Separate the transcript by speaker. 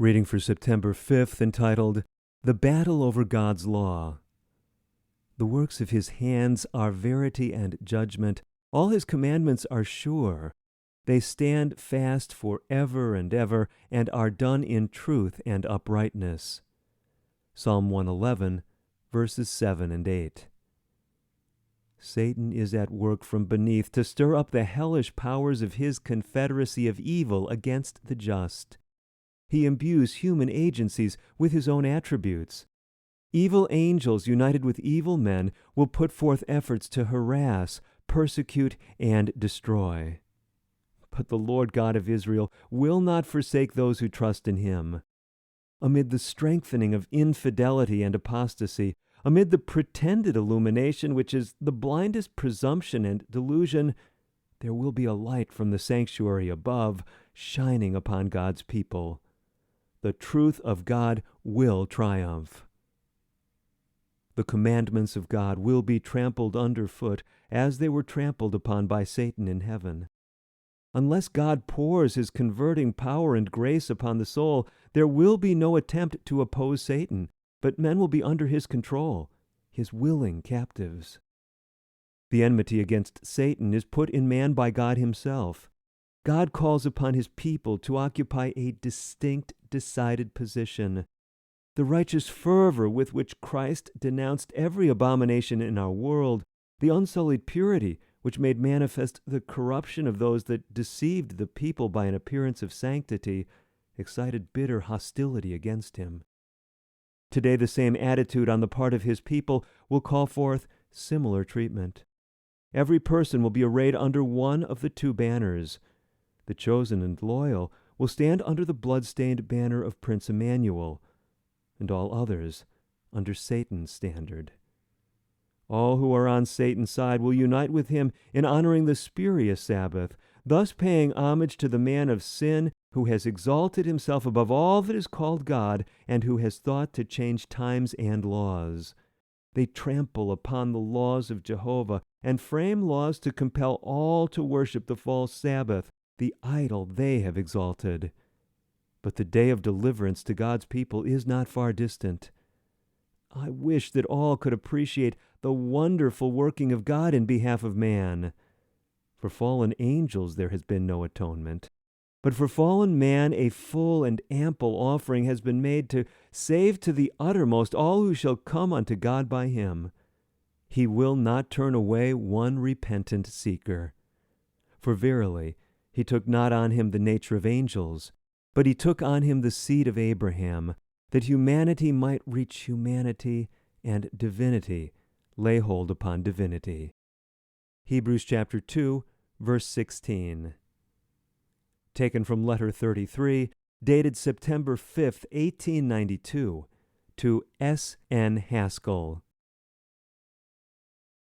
Speaker 1: Reading for September 5th, entitled, The Battle Over God's Law. The works of his hands are verity and judgment. All his commandments are sure. They stand fast forever and ever, and are done in truth and uprightness. Psalm 111, verses 7 and 8. Satan is at work from beneath to stir up the hellish powers of his confederacy of evil against the just. He imbues human agencies with his own attributes. Evil angels united with evil men will put forth efforts to harass, persecute, and destroy. But the Lord God of Israel will not forsake those who trust in him. Amid the strengthening of infidelity and apostasy, amid the pretended illumination which is the blindest presumption and delusion, there will be a light from the sanctuary above shining upon God's people. The truth of God will triumph. The commandments of God will be trampled underfoot as they were trampled upon by Satan in heaven. Unless God pours his converting power and grace upon the soul, there will be no attempt to oppose Satan, but men will be under his control, his willing captives. The enmity against Satan is put in man by God himself. God calls upon his people to occupy a distinct, decided position. The righteous fervor with which Christ denounced every abomination in our world, the unsullied purity which made manifest the corruption of those that deceived the people by an appearance of sanctity, excited bitter hostility against him. Today, the same attitude on the part of his people will call forth similar treatment. Every person will be arrayed under one of the two banners. The chosen and loyal will stand under the blood-stained banner of Prince Emmanuel, and all others under Satan's standard. All who are on Satan's side will unite with him in honoring the spurious Sabbath, thus paying homage to the man of sin who has exalted himself above all that is called God and who has thought to change times and laws. They trample upon the laws of Jehovah and frame laws to compel all to worship the false Sabbath, the idol they have exalted. But the day of deliverance to God's people is not far distant. I wish that all could appreciate the wonderful working of God in behalf of man. For fallen angels there has been no atonement, but for fallen man a full and ample offering has been made to save to the uttermost all who shall come unto God by him. He will not turn away one repentant seeker. For verily, he took not on him the nature of angels, but he took on him the seed of Abraham, that humanity might reach humanity, and divinity lay hold upon divinity. Hebrews chapter 2, verse 16. Taken from letter 33, dated September 5th, 1892, to S. N. Haskell.